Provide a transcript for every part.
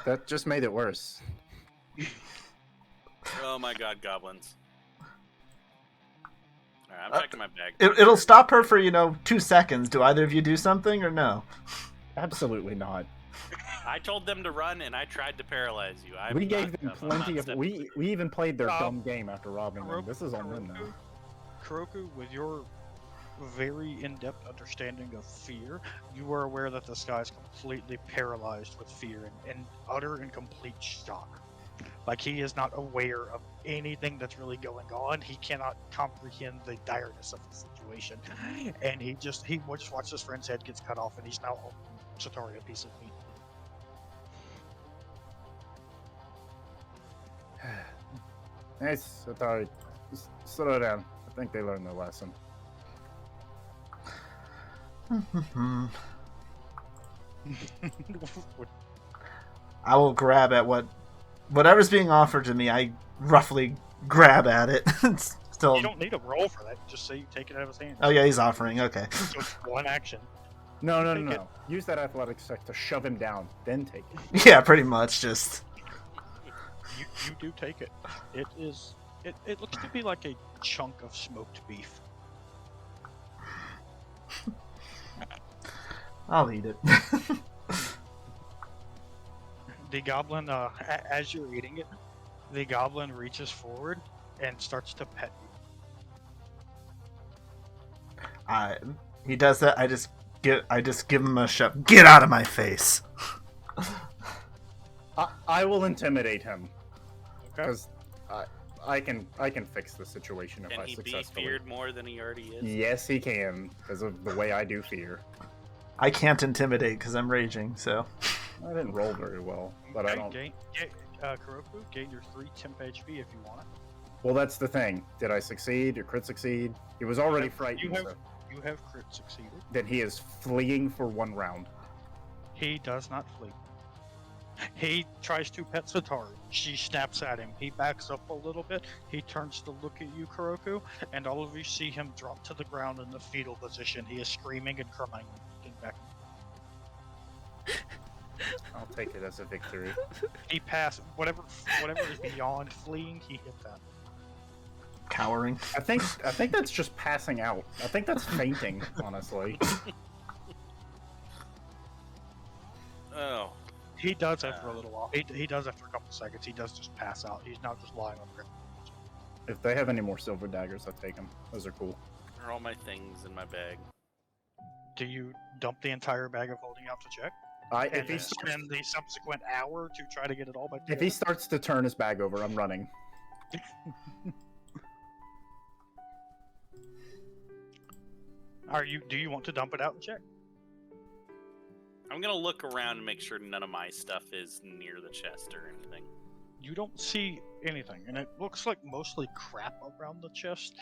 That just made it worse. Oh my god, goblins. Alright, I'm checking my bag. It'll stop her for 2 seconds. Do either of you do something or no? Absolutely not. I told them to run, and I tried to paralyze you. We gave them plenty of... We even played their dumb game after robbing them. This is on them now. Kuroku, with your very in-depth understanding of fear, you are aware that this guy's completely paralyzed with fear and in utter and complete shock. Like, he is not aware of anything that's really going on. He cannot comprehend the direness of the situation. And he just watched his friend's head gets cut off, and he's now Setari a piece of meat. Nice, Setari. Just slow down. I think they learned their lesson. I will grab at whatever's being offered to me. I roughly grab at it. Still. You don't need a roll for that. Just say you take it out of his hand. Oh yeah, he's offering. Okay. So it's one action. No. Use that athletics check to shove him down, then take it. Yeah, pretty much. Just. You do take it. It is. It looks to be like a chunk of smoked beef. I'll eat it. The goblin, as you're eating it, the goblin reaches forward and starts to pet you. He does that. I just give him a shove. Get out of my face. I will intimidate him. Okay. Because I can fix the situation if I successfully. Can he be feared more than he already is? Yes, he can, because of the way I do fear. I can't intimidate because I'm raging, so. I didn't roll very well, but I don't... Kuroku, gain your 3 temp HP if you want it. Well, that's the thing. Did I succeed or crit succeed? He was already frightened. You have crit succeeded. Then he is fleeing for 1 round. He does not flee. He tries to pet Setari. She snaps at him. He backs up a little bit. He turns to look at you, Kuroku, and all of you see him drop to the ground in the fetal position. He is screaming and crying. Getting back. I'll take it as a victory. He passed whatever is beyond fleeing. He hit that. Cowering. I think that's just passing out. I think that's fainting, honestly. Oh. He does after a little while. He does after a couple seconds. He does just pass out. He's not just lying on the ground. If they have any more silver daggers, I'll take them. Those are cool. Are all my things in my bag? Do you dump the entire bag of holding out to check? If he spend the subsequent hour to try to get it all back together? If he starts to turn his bag over, I'm running. Do you want to dump it out and check? I'm gonna look around and make sure none of my stuff is near the chest or anything. You don't see anything, and it looks like mostly crap around the chest.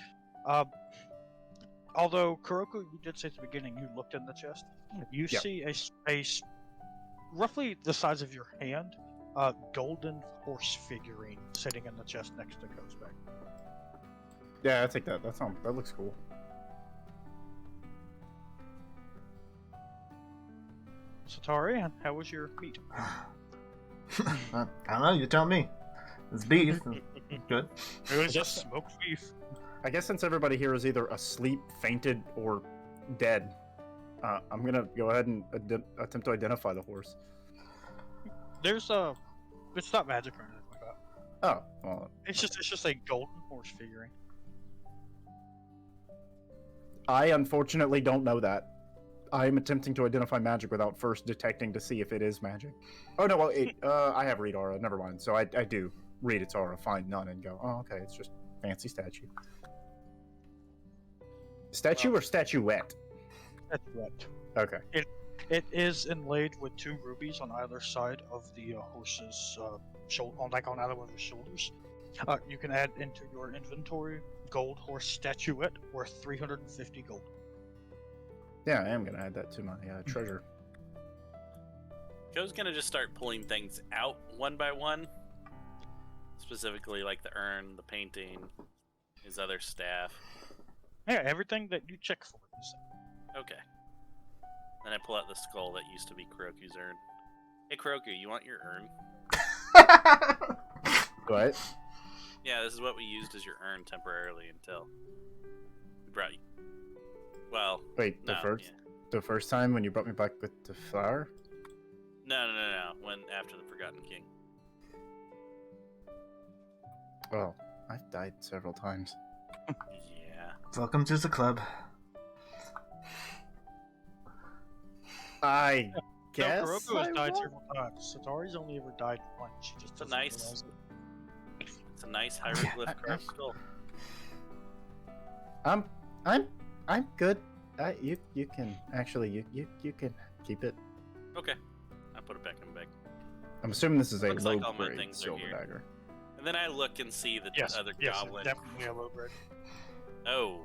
Although, Kuroku, you did say at the beginning you looked in the chest. You see a roughly the size of your hand, golden horse figurine sitting in the chest next to Co's bag. Yeah, I take that. That looks cool. Setari, how was your meat? I don't know. You tell me. It's beef. Good. It was just smoked beef. I guess since everybody here is either asleep, fainted, or dead, I'm gonna go ahead and attempt to identify the horse. There's it's not magic or anything like that. Oh, well. It's just a golden horse figurine. I unfortunately don't know that. I am attempting to identify magic without first detecting to see if it is magic. Oh no, well, I have read aura. Never mind. So I do read its aura, find none, and go, oh, okay, it's just fancy statue. Statue or statuette? Statuette. Okay. It is inlaid with 2 rubies on either side of the horse's shoulder, on either one of his shoulders. You can add into your inventory gold horse statuette worth 350 gold. Yeah, I am gonna add that to my treasure. Joe's gonna just start pulling things out one by one. Specifically, like the urn, the painting, his other staff. Yeah, everything that you check for. Okay. Then I pull out the skull that used to be Kuroku's urn. Hey, Kuroku, you want your urn? What? Yeah, this is what we used as your urn temporarily until we brought you. Well, Wait, no, the first time when you brought me back with the flower? No. When after the Forgotten King. Well, I've died several times. Yeah. Welcome to the club. I No, guess. Kuroku has I died won't. several times. Satari's only ever died once. She just It's a doesn't nice- realize it. It's a nice hieroglyph carved skull. I'm good. You can actually you can keep it. Okay. I put it back in the bag. I'm assuming this is a Looks low like all my grade things are silver here. dagger. And then I look and see the Yes, other yes, goblin. definitely a low grade. Oh,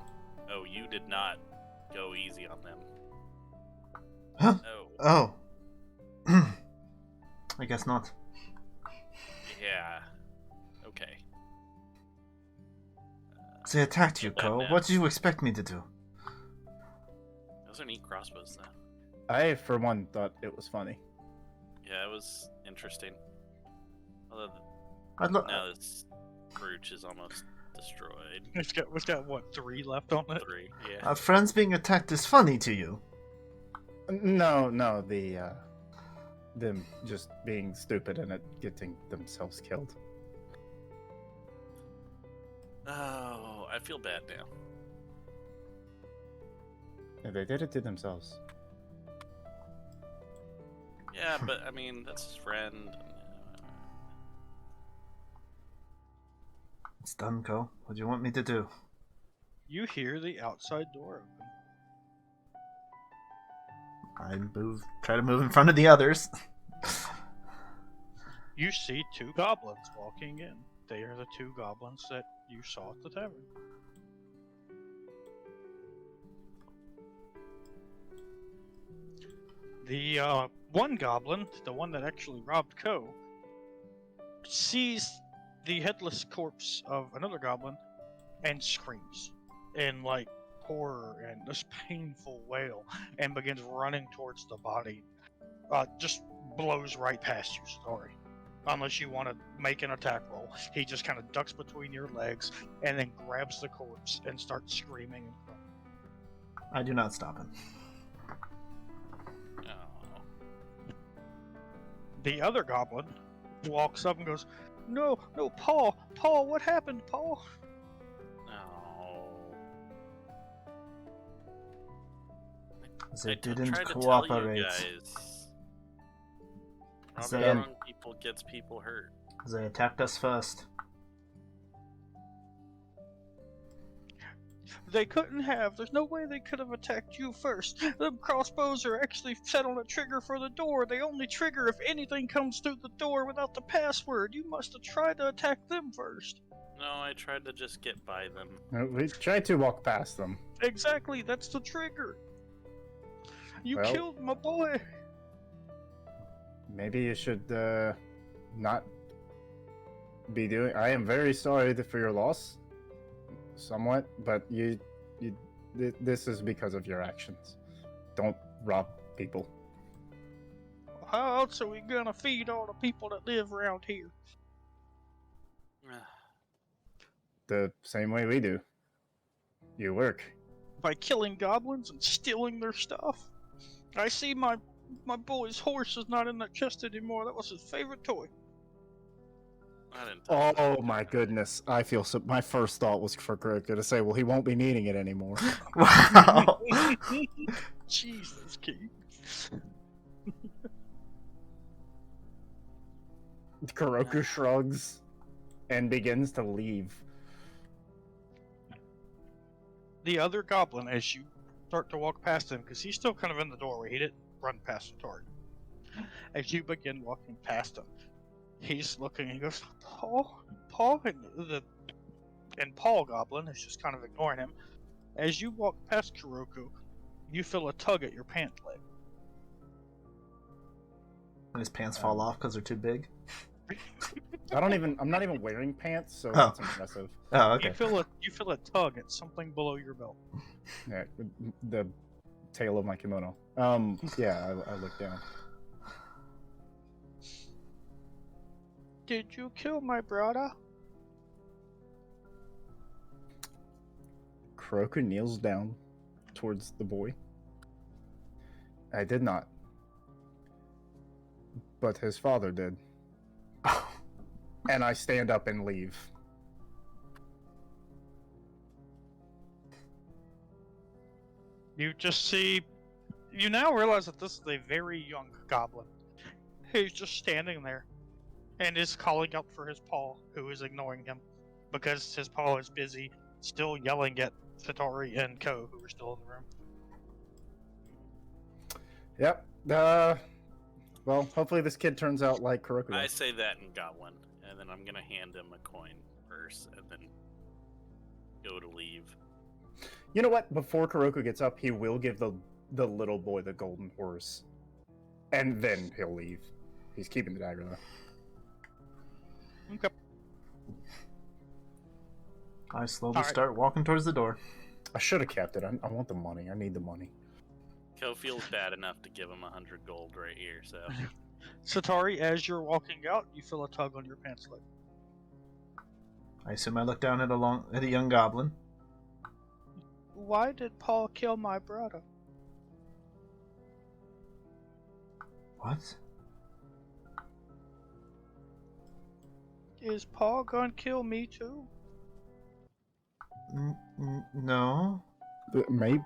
you did not go easy on them. Huh? Oh, Oh. I guess not. yeah. Okay. They attacked you, Not bad Ko. now. What did you expect me to do? Those are neat crossbows, though. I, for one, thought it was funny. Yeah, it was interesting. Although now this brooch is almost destroyed. We've got what, 3 left on it? 3, yeah. Friends being attacked is funny to you. No, them just being stupid and it getting themselves killed. Oh, I feel bad now. Yeah, they did it to themselves. Yeah, but I mean, that's his friend. It's done, Ko. What do you want me to do? You hear the outside door open. I try to move in front of the others. You see 2 goblins walking in. They are the 2 goblins that you saw at the tavern. The one goblin, the one that actually robbed Ko, sees the headless corpse of another goblin and screams in like horror and this painful wail and begins running towards the body. Just blows right past you, Setari. Unless you want to make an attack roll. He just kind of ducks between your legs and then grabs the corpse and starts screaming and crying. I do not stop him. Oh. The other goblin walks up and goes, No, Paul, what happened, Paul? No. They I didn't tried to cooperate. tell you guys. Robbing Then- wrong people gets people hurt. They attacked us first. They couldn't have. There's no way they could have attacked you first. Them crossbows are actually set on a trigger for the door. They only trigger if anything comes through the door without the password. You must have tried to attack them first. No, I tried to just get by them. We tried to walk past them. Exactly, that's the trigger. You Well- killed my boy. Maybe you should not be doing. I am very sorry for your loss, somewhat, but this is because of your actions. Don't rob people. How else are we gonna feed all the people that live around here? The same way we do. You work. By killing goblins and stealing their stuff? I see my boy's horse is not in that chest anymore. That was his favorite toy. I didn't tell you that. Oh my goodness! I feel so. My first thought was for Kuroku to say, "Well, he won't be needing it anymore." Wow. Jesus, Keith. Kuroku shrugs and begins to leave. The other goblin, as you start to walk past him, because he's still kind of in the doorway, he didn't run past the target. As you begin walking past him, he's looking and he goes, Paul, and Paul Goblin is just kind of ignoring him. As you walk past Kuroku, you feel a tug at your pant leg. His pants fall off because they're too big. I'm not even wearing pants, so Oh. that's impressive. Oh, okay. You feel a tug at something below your belt. Yeah, the tail of my kimono. Yeah, I look down. Did you kill my brother? Kuroku kneels down towards the boy. I did not. But his father did. And I stand up and leave. You just see... You now realize that this is a very young goblin. He's just standing there and is calling out for his paw, who is ignoring him because his paw is busy still yelling at Setari and Ko, who are still in the room. Yep. Well, hopefully this kid turns out like Kuroku. I say that in Goblin, and then I'm gonna hand him a coin purse, and then go to leave. You know what? Before Kuroku gets up, he will give the little boy the golden horse. And then he'll leave. He's keeping the dagger, though. Okay. I slowly Alright. start walking towards the door. I should have kept it. I want the money. I need the money. Ko feels bad enough to give him 100 gold right here, so. Setari, as you're walking out, you feel a tug on your pants leg. I assume I look down at a young goblin. Why did Paul kill my brother? What? Is Paul gonna kill me too? No. Maybe.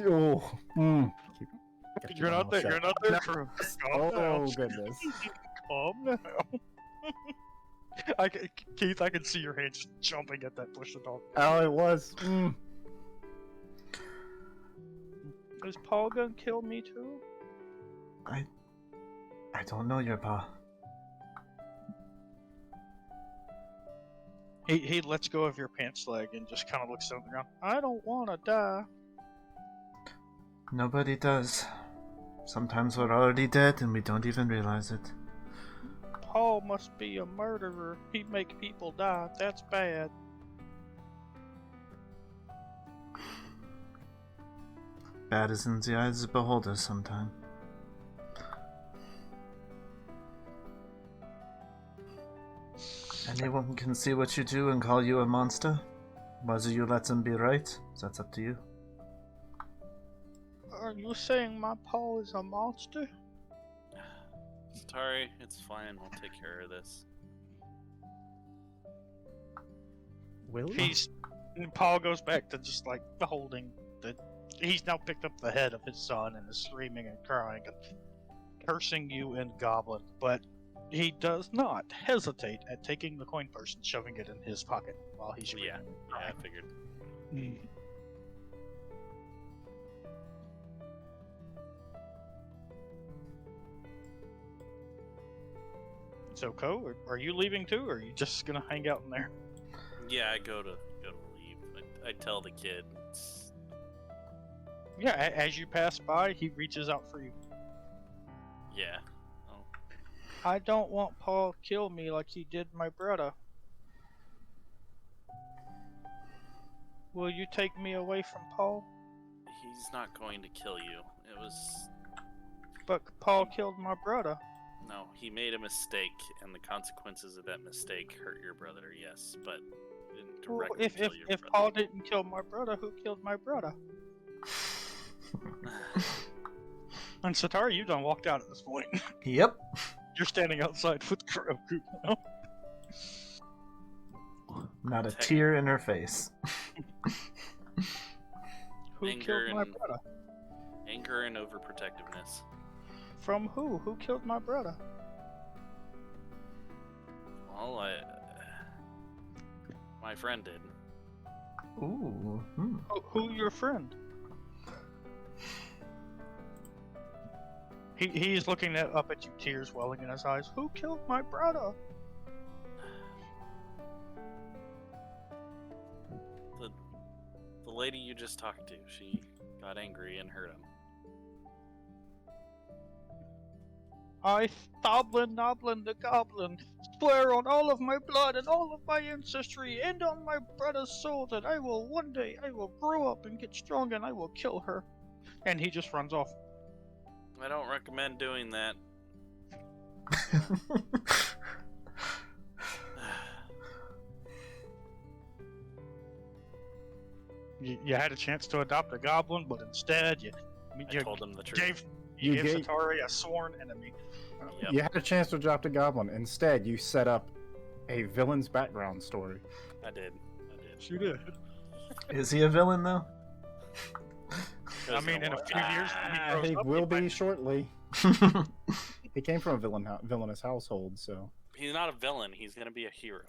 Oh. You're not there. You're not there. Calm Oh, down. goodness. Calm down. Keith, I can see your hand just jumping at that push the dog. Oh, it was. Is Paul gonna kill me too? I don't know your pa. He lets go of your pants leg and just kind of looks down the ground. I don't want to die. Nobody does. Sometimes we're already dead and we don't even realize it. Paul must be a murderer. He'd make people die. That's bad. Bad is in the eyes of the beholder sometime. Anyone can see what you do and call you a monster. Whether you let them be right, that's up to you. Are you saying my Paul is a monster? Setari, it's fine. We'll take care of this. Will And Paul goes back to just like holding the. He's now picked up the head of his son and is screaming and crying and cursing you in Goblin, but he does not hesitate at taking the coin purse and shoving it in his pocket while he's screaming. Yeah, and I crying. figured. So, Ko, are you leaving too, or are you just gonna hang out in there? Yeah, I go to leave. I tell the kid. It's... Yeah, as you pass by, he reaches out for you. Yeah. Oh. I don't want Paul to kill me like he did my brother. Will you take me away from Paul? He's not going to kill you. It was... But Paul killed my brother. No, he made a mistake, and the consequences of that mistake hurt your brother, yes, but he didn't Well, directly if kill your brother. Paul didn't kill my brother, who killed my brother? And Setari, you done walked out at this point. Yep. You're standing outside with Kuroku now. Not a tear in her face. Who Anger killed my and- brother? Anger and overprotectiveness. From who? Who killed my brother? Well, my friend did. Ooh. Who your friend? He's looking up at you, tears welling in his eyes. Who killed my brother? The lady you just talked to, she got angry and hurt him. I, Thoblin Noblin the Goblin, swear on all of my blood and all of my ancestry and on my brother's soul that one day I will grow up and get strong and I will kill her. And he just runs off. I don't recommend doing that. You had a chance to adopt a goblin, but instead you told him the truth. gave You gave- Setari a sworn enemy. Yep. You had a chance to adopt a goblin. Instead, you set up a villain's background story. I did. You did. Is he a villain though? I mean, in a few years, when he grows He up, will might- be shortly. He came from a villainous household, so. He's not a villain. He's gonna be a hero.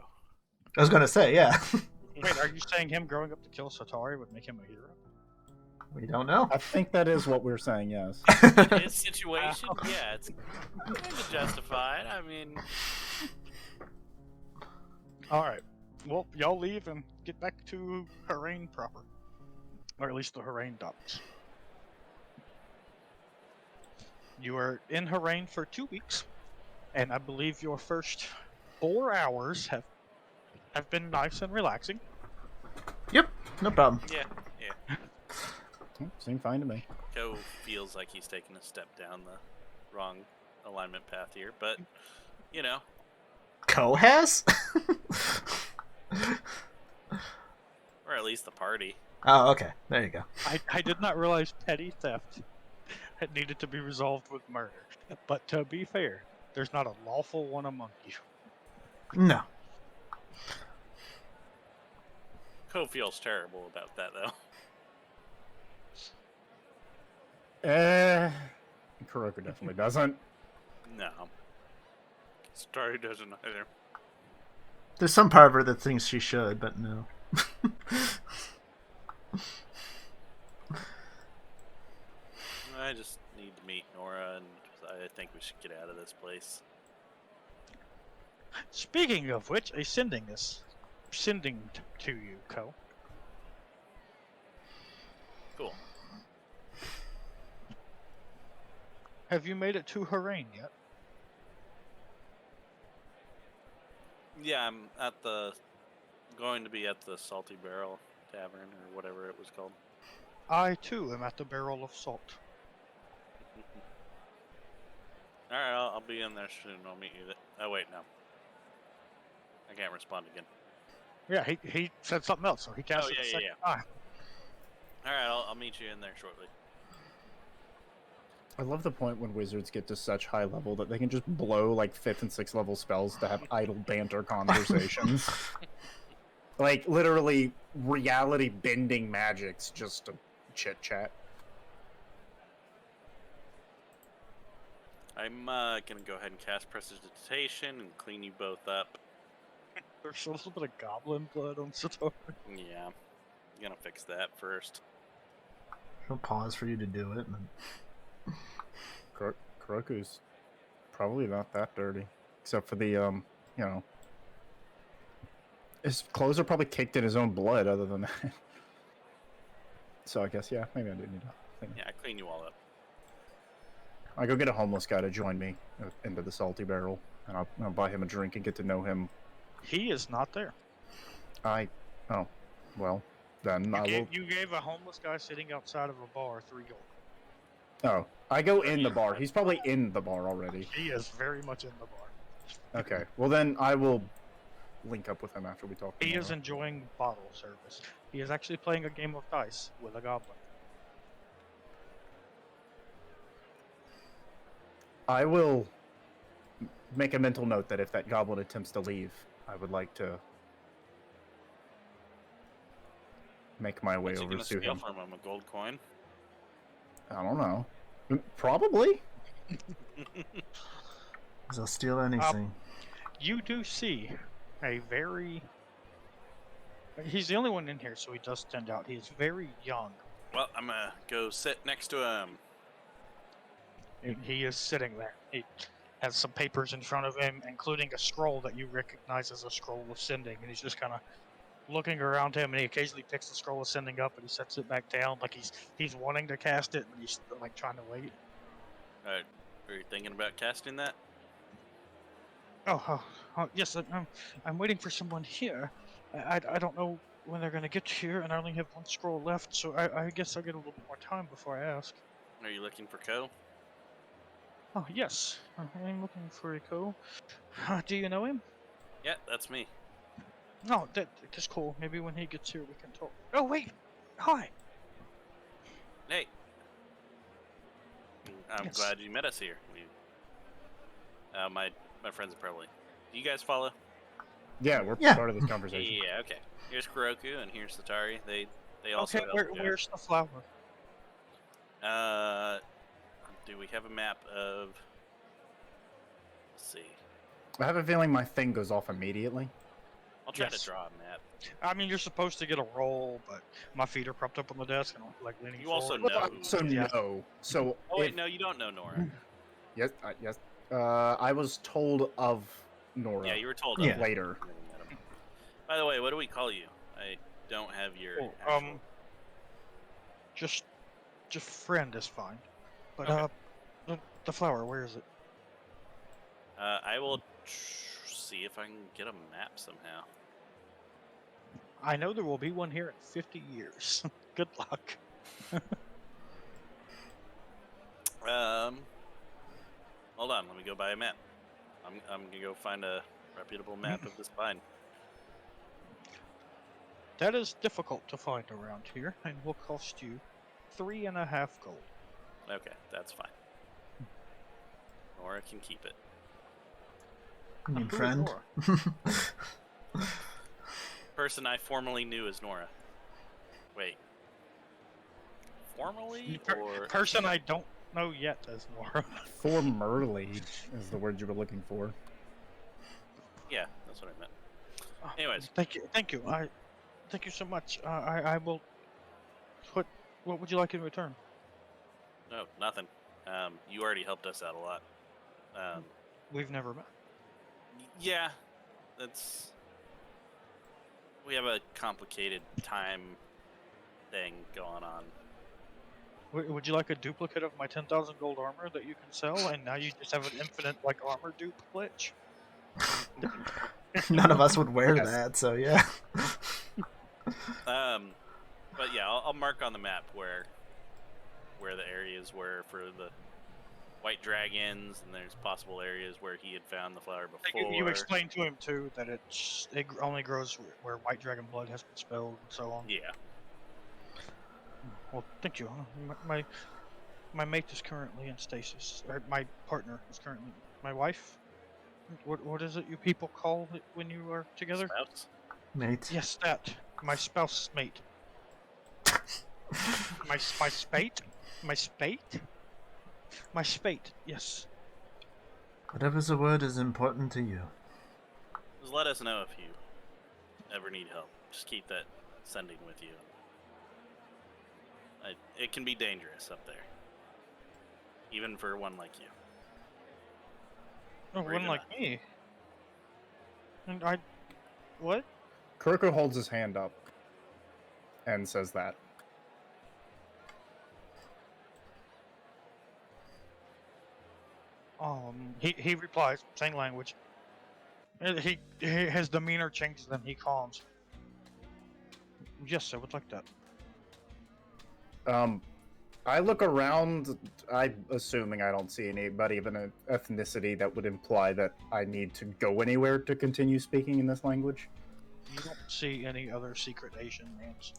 I was gonna say, yeah. Wait, are you saying him growing up to kill Setari would make him a hero? We don't know. I think that is what we're saying, yes. His situation, yeah, it's kind of justified. I mean, All right. Well, y'all leave and get back to Harain proper, or at least the Harain docks. You are in Harain for 2 weeks, and I believe your first 4 hours have been nice and relaxing. Yep, no problem. yeah. Seemed fine to me. Ko feels like he's taking a step down the wrong alignment path here, but you know, Ko has? or at least the party. Oh, okay. There you go. I did not realize petty theft had needed to be resolved with murder. But to be fair, there's not a lawful one among you. No. Ko feels terrible about that though. Kuroku definitely doesn't. No. Starry doesn't either. There's some part of her that thinks she should, but no. I just need to meet Nora, and I think we should get out of this place. Speaking of which, a sending to you, Ko. Cool. Have you made it to Harain yet? Yeah, I'm going to be at the Salty Barrel Tavern, or whatever it was called. I too am at the Barrel of Salt. Alright, I'll be in there soon. I'll meet you there. Oh, wait, no. I can't respond again. Yeah, he said something else, so he cast Oh, it yeah, a yeah, second yeah. time. Alright, I'll meet you in there shortly. I love the point when wizards get to such high level that they can just blow like 5th and 6th level spells to have idle banter conversations. Like literally reality bending magics just to chit chat. I'm gonna go ahead and cast Prestidigitation and clean you both up. There's a little bit of goblin blood on Setari. Yeah, I'm gonna fix that first. She'll pause for you to do it. And... Kuroku's probably not that dirty, except for the you know, his clothes are probably caked in his own blood. Other than that, so I guess yeah, maybe I do need to. Yeah, I clean you all up. I go get a homeless guy to join me into the Salty Barrel, and I'll buy him a drink and get to know him. He is not there. Oh, well, then I will. You gave a homeless guy sitting outside of a bar 3 gold. Oh, I go in the bar. He's probably in the bar already. He is very much in the bar. Okay, well then I will link up with him after we talk. He is tomorrow. enjoying bottle service. He is actually playing a game of dice with a goblin. I will make a mental note that if that goblin attempts to leave, I would like to make my way What's he over gonna to steal him. from him? A gold coin? I don't know. Probably. They'll steal anything. You do see a very... He's the only one in here, so he does stand out. He is very young. Well, I'm gonna go sit next to him. He is sitting there. He has some papers in front of him, including a scroll that you recognize as a scroll of sending, and he's just kind of looking around him, and he occasionally picks the scroll of sending up, and he sets it back down, like he's wanting to cast it, but he's like trying to wait. Are you thinking about casting that? Oh, yes, I'm waiting for someone here. I don't know when they're gonna get here, and I only have 1 scroll left, so I guess I'll get a little bit more time before I ask. Are you looking for Ko? Oh, yes, I'm looking for a Ko. Do you know him? Yeah, that's me. No, that's cool. Maybe when he gets here we can talk. Oh, wait! Hi. Hey. I'm Yes. glad you met us here. My friends are probably. Do you guys follow? Yeah, we're Yeah. part of this conversation. Yeah. Okay. Here's Kuroku and here's Setari. They also Okay, help you out. where's the flower? Do we have a map of? Let's see. I have a feeling my thing goes off immediately. I'll try to Yes. draw a map. I mean, you're supposed to get a roll, but my feet are propped up on the desk and I'm like leaning You also forward. know. Well, so Yeah. no. So Oh wait, if, no, you don't know Nora. yes, yes. I was told of Nora Yeah, you were told Yeah. of it. later. You never met him. By the way, what do we call you? I don't have your Oh, actual. just friend is fine. But Okay. the flower, where is it? I will see if I can get a map somehow. I know there will be one here in 50 years. Good luck. Hold on, let me go buy a map. I'm gonna go find a reputable map of this bind. That is difficult to find around here and will cost you 3.5 gold. Okay, that's fine. Nora can keep it. You mean Who is friend? Nora? Person I formerly knew as Nora. Wait. Formerly or Person I don't know yet as Nora. Formerly is the word you were looking for. yeah, that's what I meant. Anyways, Thank you. Thank you so much. I will. What would you like in return? no, nothing. You already helped us out a lot. We've never met. Yeah, that's. We have a complicated time thing going on. Would you like a duplicate of my 10,000 gold armor that you can sell, and now you just have an infinite like armor dupe glitch? None of us would wear Yes. that, so yeah. But yeah, I'll mark on the map where the areas were for the white dragons, and there's possible areas where he had found the flower before. You explained to him too that it only grows where white dragon blood has been spilled and so on. Yeah. Well, thank you. My mate is currently in stasis. Or my partner is currently my wife. What is it you people call it when you are together? Spouse? Mate. Yes, that. My spouse mate. my spate? My spate? My spate, yes. Whatever's a word is important to you. Just let us know if you ever need help. Just keep that sending with you. It can be dangerous up there. Even for one like you. Oh, Or one even like me. And what? Kuroku holds his hand up and says that. He replies, same language. His demeanor changes, then he calms. Yes, I would like that. I look around. I'm assuming I don't see anybody of an ethnicity that would imply that I need to go anywhere to continue speaking in this language. You don't see any other secret Asian names.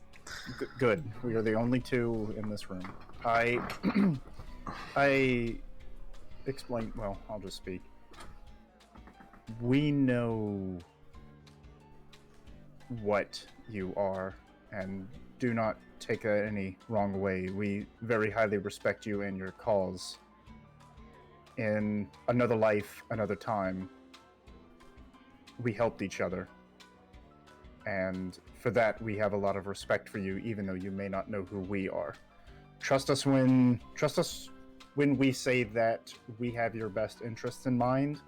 Good. We are the only two in this room. I explain. Well, I'll just speak. We know what you are, and do not take that any wrong way. We very highly respect you and your cause. In another life, another time, we helped each other. And for that, we have a lot of respect for you, even though you may not know who we are. Trust us when we say that we have your best interests in mind.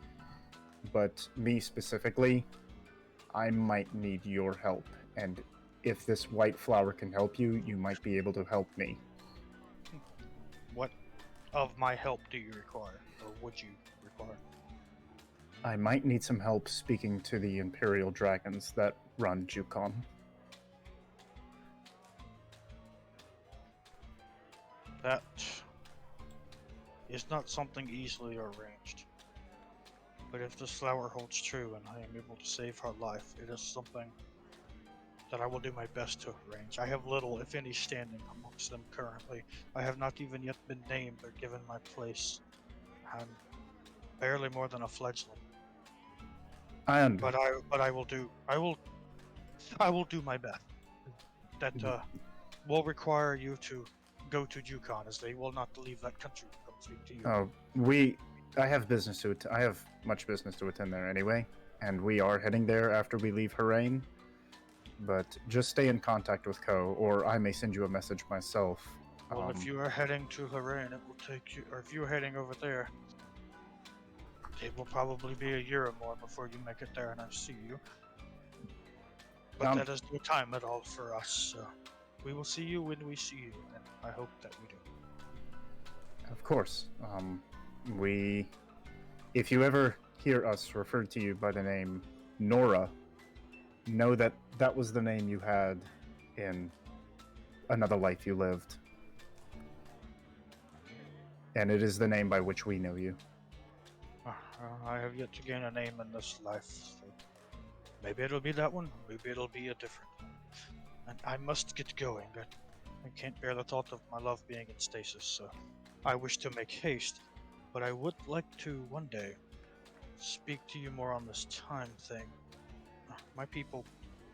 But me specifically, I might need your help. And if this white flower can help you, you might be able to help me. What of my help do you require, or would you require? I might need some help speaking to the Imperial Dragons that run Jukon. That is not something easily arranged. But if this flower holds true and I am able to save her life, it is something that I will do my best to arrange. I have little, if any, standing amongst them currently. I have not even yet been named or given my place. I'm barely more than a fledgling. I understand. But I will do my best. That will require you to go to Yukon, as they will not leave that country to come speak to you. I have business to I have much business to attend there anyway, and we are heading there after we leave Harain. But just stay in contact with Ko, or I may send you a message myself. Well, if you are heading to Harain, it will take you, or if you are heading over there, it will probably be a year or more before you make it there and I see you. But that is no time at all for us. We will see you when we see you, and I hope that we do. Of course. If you ever hear us referred to you by the name Nora, know that that was the name you had in another life you lived. And it is the name by which we know you. I have yet to gain a name in this life, so maybe it'll be that one, maybe it'll be a different one. And I must get going. I can't bear the thought of my love being in stasis, so I wish to make haste. But I would like to, one day, speak to you more on this time thing. My people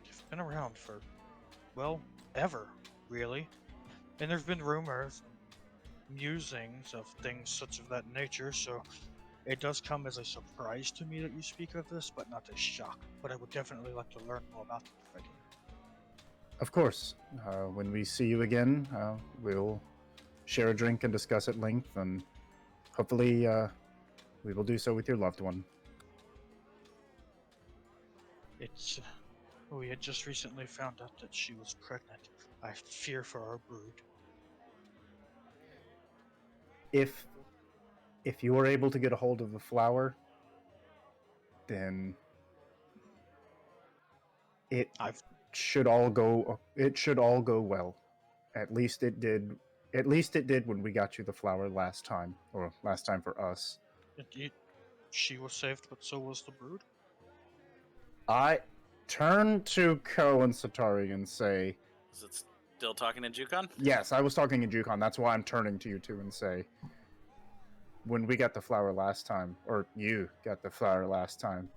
have been around for, well, ever, really. And there's been rumors, musings of things such of that nature, so it does come as a surprise to me that you speak of this, but not a shock. But I would definitely like to learn more about it if I can. Of course. When we see you again, we'll share a drink and discuss at length, and hopefully we will do so with your loved one. We had just recently found out that she was pregnant. I fear for our brood. If you are able to get a hold of the flower, then it should all go well. At least it did when we got you the flower last time, or last time for us. She was saved, but so was the brood. I turn to Ko and Setari and say, Is it still talking in Jukon? yes, I was talking in Jukon. That's why I'm turning to you two and say, when we got the flower last time, or you got the flower last time,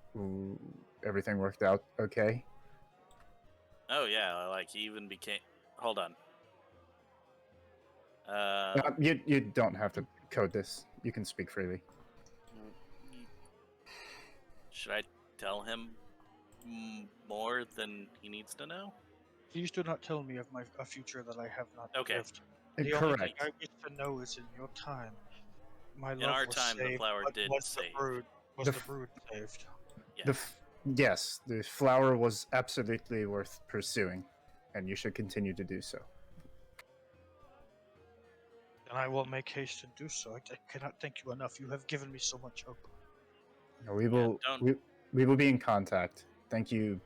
everything worked out okay? Oh yeah, like he even became. Hold on. You don't have to code this. You can speak freely. Should I tell him more than he needs to know? Please do not tell me of a future that I have not lived. Correct. The only thing I wish to know is in your time, my love in our was time, saved, the flower but did was save. the brood saved? Yes. Yes, the flower was absolutely worth pursuing, and you should continue to do so. And I will make haste and do so. I cannot thank you enough. You have given me so much hope. We will be in contact. Thank you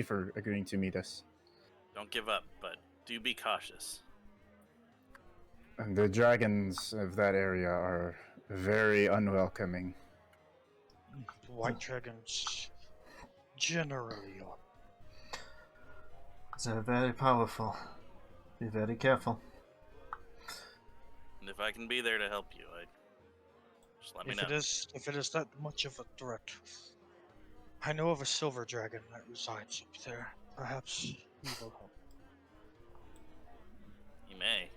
for agreeing to meet us. Don't give up, but do be cautious. And the dragons of that area are very unwelcoming. White dragons generally are. They're very powerful. Be very careful. And if I can be there to help you, just let me know. If it is that much of a threat, I know of a silver dragon that resides up there. Perhaps he will help. He may.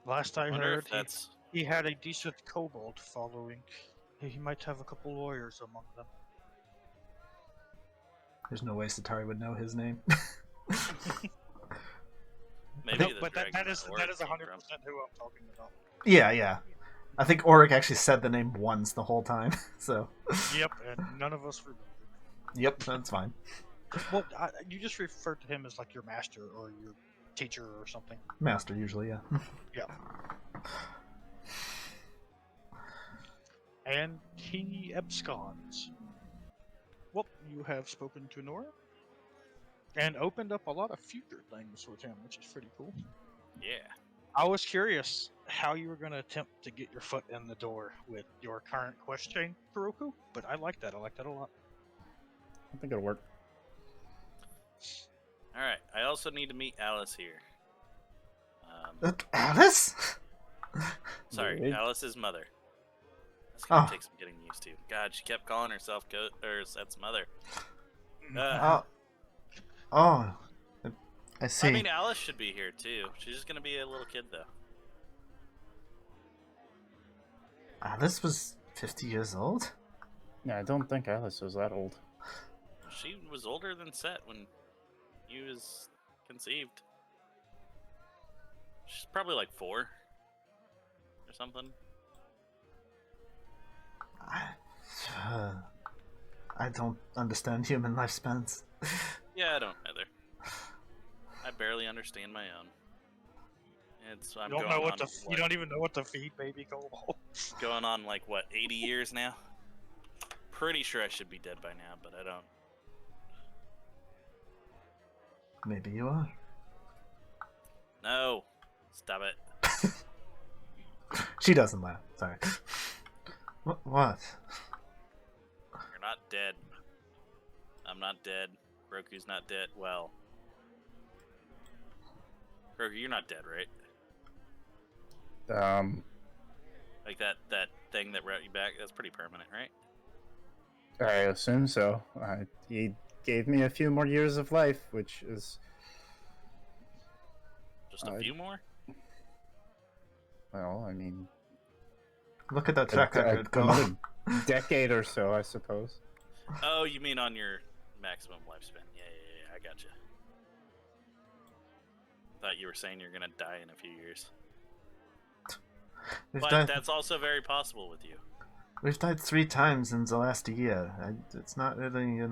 Last I heard, that's... he had a decent kobold following. He might have a couple lawyers among them. There's no way Setari would know his name. Maybe but that is 100% who I'm talking about. Yeah. I think Auric actually said the name once the whole time, so... Yep, and none of us remember. Yep, that's fine. Well, you just referred to him as like your master or your teacher or something. Master, usually, yeah. Yeah. And he absconds. Well, you have spoken to Nora and opened up a lot of future things with him, which is pretty cool. Yeah. I was curious how you were going to attempt to get your foot in the door with your current quest chain, Kuroku, but I like that. I like that a lot. I think it'll work. All right. I also need to meet Alice here. Alice? Sorry, Really? Alice's mother. That's gonna Oh. take some getting used to. God, she kept calling herself Set's mother. Oh. Oh. I see. I mean, Alice should be here too. She's just gonna be a little kid though. Alice was 50 years old? Yeah, I don't think Alice was that old. She was older than Set when he was conceived. She's probably like 4 or something. I don't understand human lifespans. Yeah, I don't either. I barely understand my own. I'm You don't going know what on, to. You like, don't even know what to feed baby Kobold. going on like what 80 years now. Pretty sure I should be dead by now, but I don't. Maybe you are. No, stop it. She doesn't laugh. Sorry. What? You're not dead. I'm not dead. Kuroku's not dead. Well, Kuroku, you're not dead, right? Like that thing that brought you back. That's pretty permanent, right? I assume so. He gave me a few more years of life, which is Just a few more. well, I mean, Look at that track record go. another decade or so, I suppose. Oh, you mean on your maximum lifespan? Yeah. I gotcha. Thought you were saying you're gonna die in a few years. But that's also very possible with you. We've died 3 times in the last year. It's not really, I've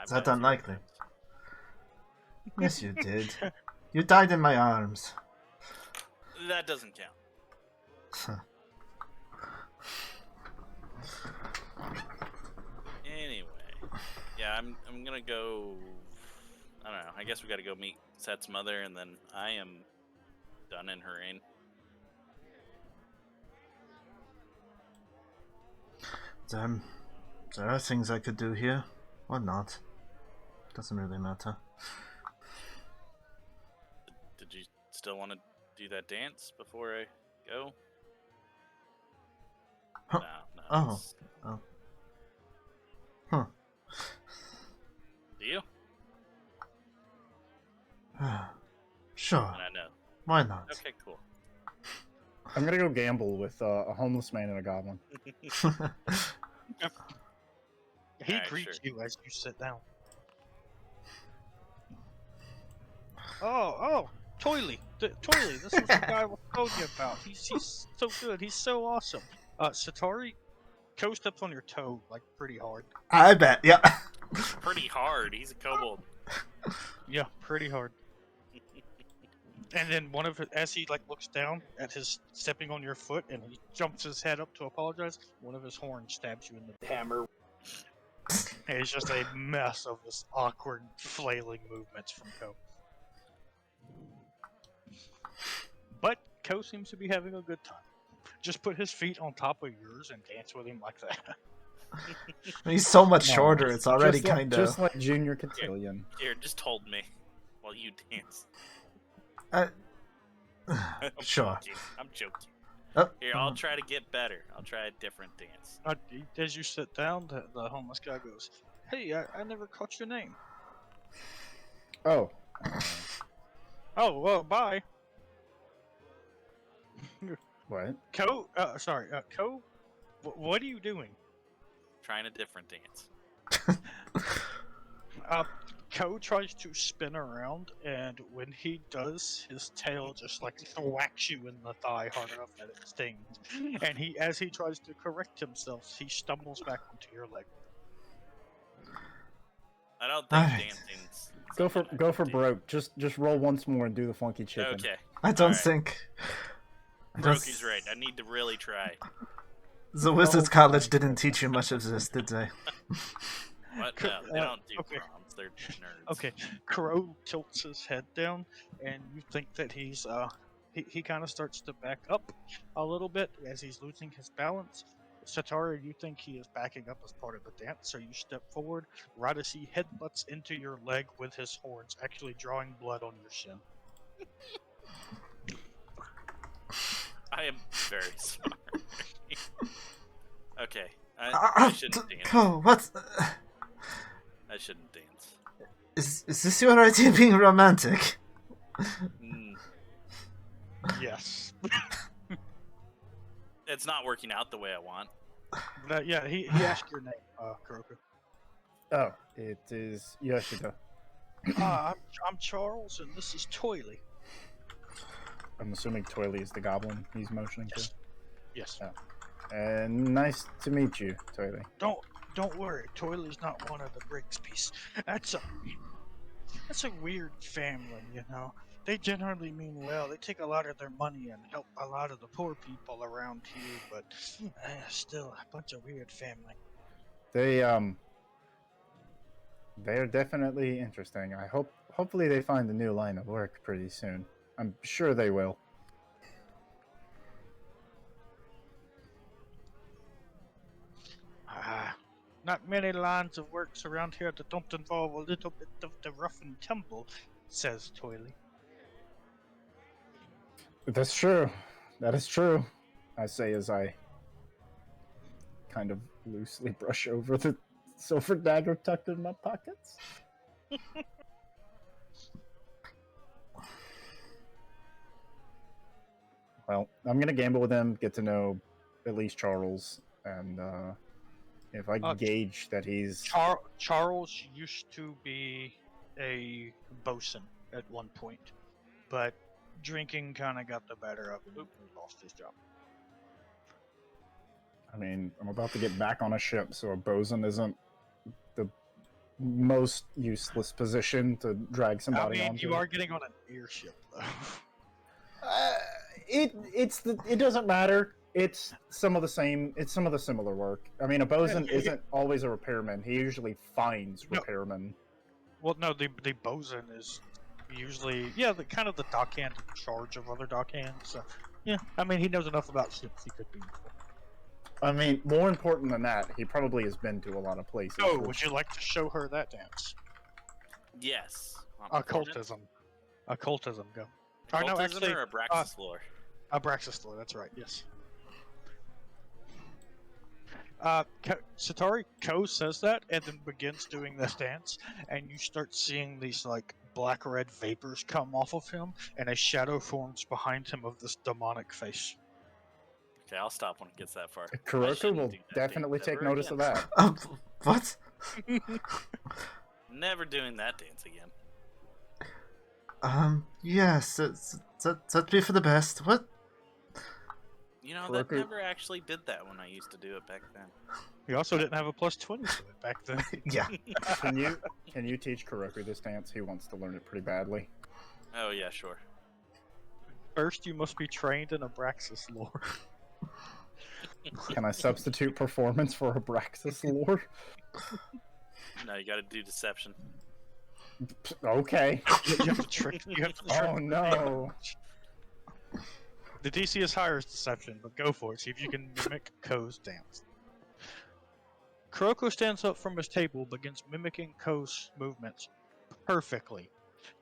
that died 3 unlikely? times. Yes, you did. You died in my arms. That doesn't count. Anyway, yeah, I'm gonna go. I don't know. I guess we got to go meet Set's mother, and then I am done in her reign. There are things I could do here, or not. Doesn't really matter. Did you still want to do that dance before I go? Huh. No. Oh. it's- Oh. Huh. Do you? Sure. And I know. Why not? Okay, cool. I'm gonna go gamble with a homeless man and a goblin. He Alright, greets sure. you as you sit down. Oh, Toily, Toily, this is the guy I was telling you about. He's so good. He's so awesome. Setari, Ko steps on your toe like pretty hard. I bet, yeah. Pretty hard. He's a kobold. Yeah, pretty hard. And then as he like looks down at his stepping on your foot, and he jumps his head up to apologize, one of his horns stabs you in the hammer. And it's just a mess of this awkward flailing movements from Ko. But Ko seems to be having a good time. Just put his feet on top of yours and dance with him like that. He's so much No, shorter, it's already just like, kind of... just like Junior Cotillion. Here, just hold me while you dance. I'm Sure. joking. I'm joking. Oh, Here, I'll try to get better. I'll try a different dance. As you sit down, the homeless guy goes, "Hey, I never caught your name." Oh, Oh, well, bye. what? Ko, Ko, what are you doing? Trying a different dance. Ko tries to spin around, and when he does, his tail just like thwacks you in the thigh hard enough that it stings. And as he tries to correct himself, he stumbles back onto your leg. I don't think Alright. dancing's Go for something I can do. broke. Just roll once more and do the funky chicken. Okay. I don't Alright. think... I don't Kuroku's right. I need to really try. The Wizards College didn't teach you much of this, did they? What? No, they don't do okay. proms. They're nerds. Okay, Kuro tilts his head down, and you think that he kind of starts to back up a little bit as he's losing his balance, Setari, you think he is backing up as part of the dance, so you step forward, right as he headbutts into your leg with his horns, actually drawing blood on your shin. I am very sorry. Okay, I shouldn't dance. Oh, what? I shouldn't dance. Is this your idea of being romantic? Mm, Yes. it's not working out the way I want. But, yeah, he asked your name, Kuroku. Oh, it is Yoshida. I'm Charles, and this is Toily. I'm assuming Toily is the goblin he's motioning to. Yes. Oh. And nice to meet you, Toily. Don't worry, Toily's not one of the Briggs piece. That's a weird family, you know. They generally mean well. They take a lot of their money and help a lot of the poor people around here, but still a bunch of weird family. They're definitely interesting. Hopefully they find a new line of work pretty soon. I'm sure they will. Not many lines of works around here that don't involve a little bit of the rough and tumble, says Toily. That's true. That is true. I say as I kind of loosely brush over the silver dagger tucked in my pockets. Well, I'm gonna gamble with him, get to know at least Charles, and if I gauge that he's Charles used to be a bosun at one point, but drinking kind of got the better of him and he lost his job. I mean, I'm about to get back on a ship, so a bosun isn't the most useless position to drag somebody onto. You are getting on an airship, though. It doesn't matter. It's some of the similar work. I mean, a bosun isn't always a repairman. He usually finds repairmen. Well, no, the bosun is usually the kind of the dockhand in charge of other dockhands. So, yeah, I mean, he knows enough about ships. He could be useful. I mean, more important than that, he probably has been to a lot of places. Oh, would you like to show her that dance? Yes. Occultism, go. Occultism No, actually, or Abraxas lore? Abraxas lore, that's right, yes. Setari Ko says that and then begins doing this dance, and you start seeing these like black-red vapors come off of him, and a shadow forms behind him of this demonic face. Okay, I'll stop when it gets that far. Kuroku will definitely take notice of that. What? Never doing that dance again. Yes, that'd be for the best. What? You know, that never actually did that when I used to do it back then. You also didn't have a +20 to it back then. Yeah. Can you teach Kuroku this dance? He wants to learn it pretty badly. Oh yeah, sure. First, you must be trained in Abraxas lore. Can I substitute performance for Abraxas lore? No, you gotta do deception. Okay. You have to trick. Oh no. The DC is higher as deception, but go for it. See if you can mimic Ko's dance. Kuroku stands up from his table, begins mimicking Ko's movements perfectly,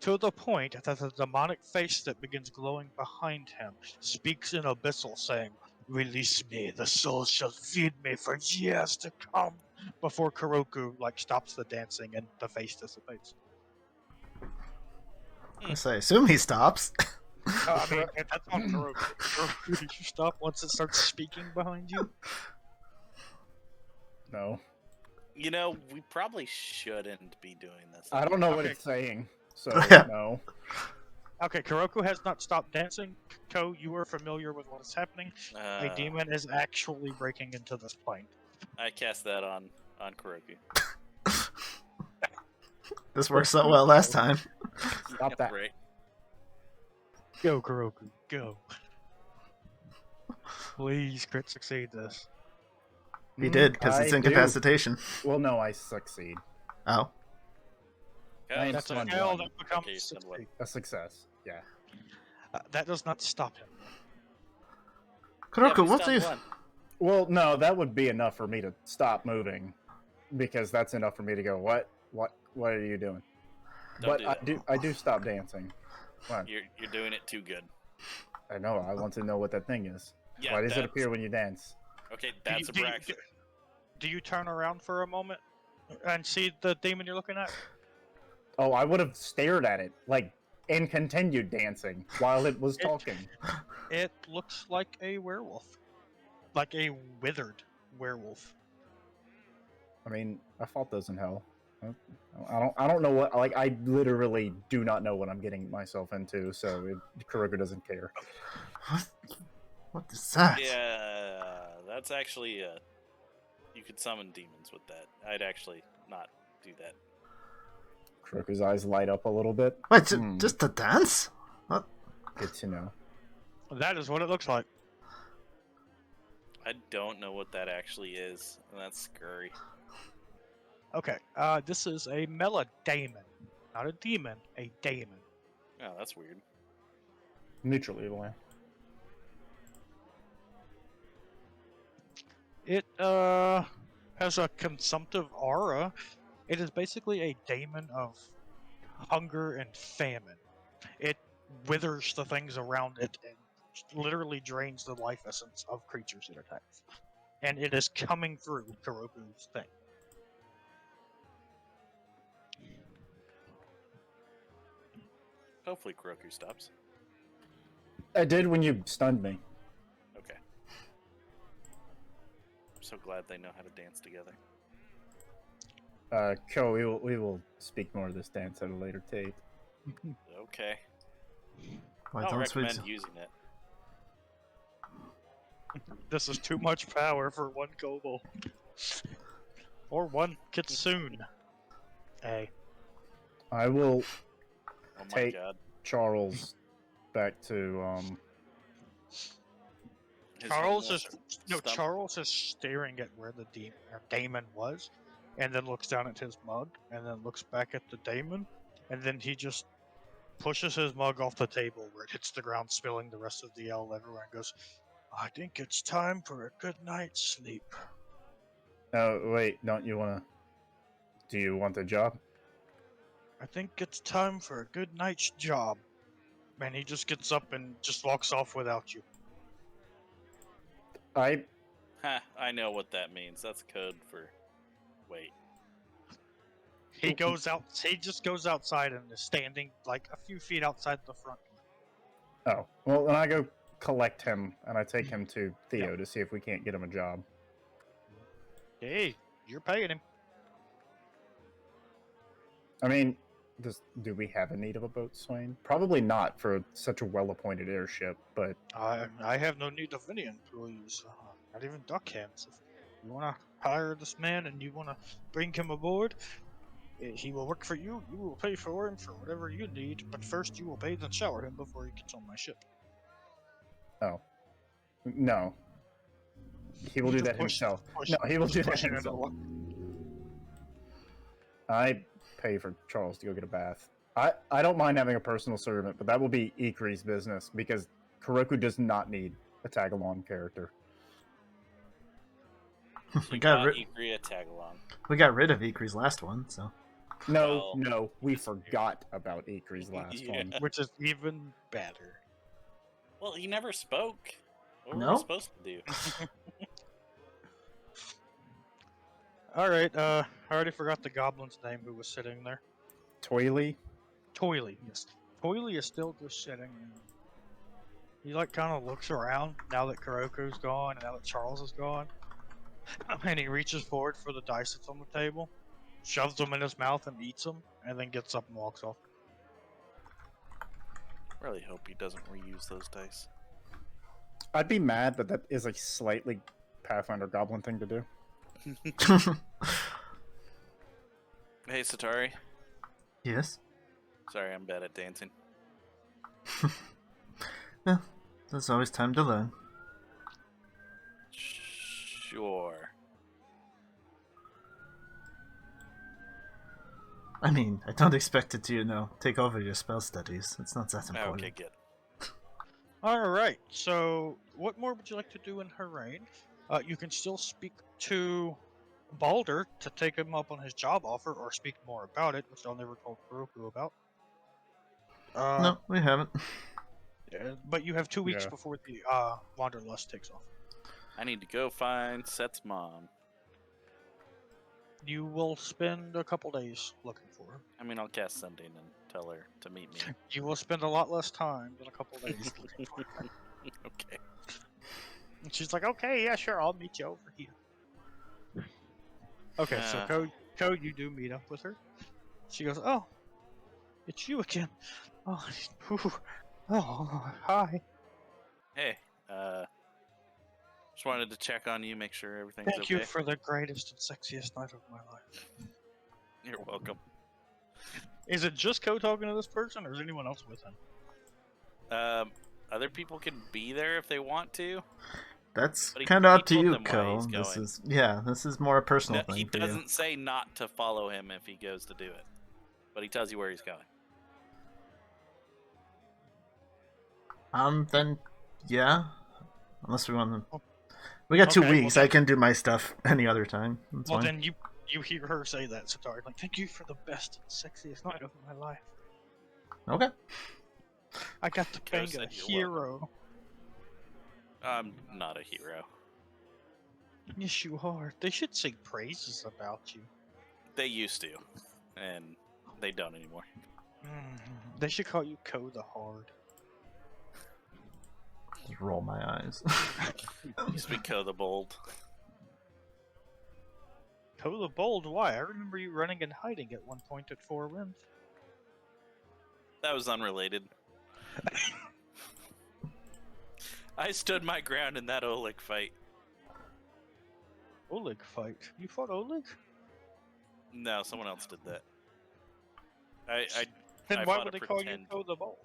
to the point that the demonic face that begins glowing behind him speaks in abyssal, saying, "Release me, the soul shall feed me for years to come," before Kuroku stops the dancing and the face dissipates. I assume he stops. I mean, that's on Kuroku. Did you stop once it starts speaking behind you? No. You know, we probably shouldn't be doing this. I don't know what it's saying, so Yeah. no. Okay, Kuroku has not stopped dancing. Ko, you are familiar with what is happening. A demon is actually breaking into this plane. I cast that on Kuroku. This worked so well last time. Stop that. Right. Go, Kuroku, go. Please crit succeed this. He did, because it's I incapacitation. do. Well, no, I succeed. Oh. Okay, That's a fun fail one. that becomes Okay, succeed. somewhat. A success. Yeah. That does not stop him. Kuroku, Yeah, what do you... Well, no, that would be enough for me to stop moving, because that's enough for me to go. What are you doing? Don't But do that. I do stop dancing. What? You're doing it too good. I know. I want to know what that thing is. Yeah, Why does it that's- appear when you dance? Okay, that's a bracket. Do you turn around for a moment and see the demon you're looking at? Oh, I would have stared at it, like, and continued dancing while it was It- talking. It looks like a werewolf. Like a withered werewolf. I mean, I fought those in hell. I don't know what, like, I literally do not know what I'm getting myself into, so Kuroku doesn't care. What is that? Yeah, that's actually you could summon demons with that. I'd actually not do that. Kuroku's eyes light up a little bit. Wait, just a dance? What? Good to know. That is what it looks like. I don't know what that actually is, and that's scary. Okay, this is a melodamon. Not a demon, a daemon. Oh, that's weird. Neutrally away. It has a consumptive aura. It is basically a daemon of hunger and famine. It withers the things around it and literally drains the life essence of creatures it attacks. And it is coming through Kuroku's thing. Hopefully Kuroku stops. I did when you stunned me. Okay. I'm so glad they know how to dance together. Ko, we will speak more of this dance at a later date. Okay. Why I don't don't we? recommend using it. This is too much power for one kobold. Or one kitsune. Hey. I will Oh my Take- god. Charles back to His Charles homeless is stump. Charles is staring at where the daemon was, and then looks down at his mug, and then looks back at the daemon, and then he just pushes his mug off the table where it hits the ground, spilling the rest of the ale everywhere, and goes, "I think it's time for a good night's sleep." Oh, wait, don't you want to... Do you want the job? I think it's time for a good night's job. And he just gets up and just walks off without you. I Ha, I know what that means. That's code for wait. He goes out. He just goes outside and is standing like a few feet outside the front door. Oh, well, then I go collect him, and I take him to Theo to see if we can't get him a job. Hey, you're paying him. I mean, do we have a need of a boatswain? Probably not for such a well-appointed airship, but... I have no need of any employees, not even duckhands. If you want to hire this man and you want to bring him aboard, he will work for you. You will pay for him for whatever you need, but first you will bathe and shower him before he gets on my ship. Oh. No. He will do that himself. No, he will do that himself. I pay for Charles to go get a bath. I don't mind having a personal servant, but that will be Ikrie's business, because Kuroku does not need a tag-along character. we You got Ikrie a tag along. we got rid of Ikrie's last one, so No, Well- no, we forgot about Ikrie's last Yeah. one. Which is even better. Well, he never spoke. What were No? we supposed to do? Alright, I already forgot the goblin's name who was sitting there. Toily? Toily, yes. Toily is still just sitting there. He like kind of looks around now that Kuroku's gone and now that Charles is gone. And he reaches forward for the dice that's on the table, shoves them in his mouth and eats them, and then gets up and walks off. Really hope he doesn't reuse those dice. I'd be mad, but that is a slightly Pathfinder Goblin thing to do. Hey, Setari. yes. Sorry, I'm bad at dancing. Yeah, there's always time to learn. Sure. I mean, I don't expect it to, take over your spell studies. It's not that important. Okay, good. Alright, so what more would you like to do in Harrain? You can still speak to Balder to take him up on his job offer, or speak more about it, which I'll never told Kuroku about. No, we haven't. But you have 2 weeks Yeah. before the Wanderlust takes off. I need to go find Set's mom. You will spend a couple days looking for her. I mean, I'll cast Sending and tell her to meet me. You will spend a lot less time than a couple days looking for her. Okay. And she's like, okay, yeah, sure, I'll meet you over here. Okay, so Code, you do meet up with her. She goes, oh, it's you again. Oh, hi. Hey, just wanted to check on you, make sure everything's Thank okay. you for the greatest and sexiest night of my life. You're welcome. Is it just Code talking to this person, or is anyone else with him? Other people can be there if they want to. That's But he- kind of he up to told you, them why Co. he's This going. is more a personal No, thing he for doesn't you. say not to follow him if he goes to do it, but he tells you where he's going. Then, yeah. Unless we want to. We got 2 Okay, well weeks. then- I can do my stuff any other time. That's Well, fine. then you hear her say that, Setari. Like, thank you for the best and sexiest night of my life. Okay. I got to Co bang said a you're hero. I'm not a hero. Yes, you are. They should sing praises about you. They used to, and they don't anymore. They should call you Ko the Hard. Just roll my eyes. Used to be Ko the Bold. Ko the Bold? Why? I remember you running and hiding at one point at Four Winds. That was unrelated. I stood my ground in that Oleg fight. Oleg fight? You fought Oleg? No, someone else did that. I Then I why fought would a they call you pretend. Ko the Bold?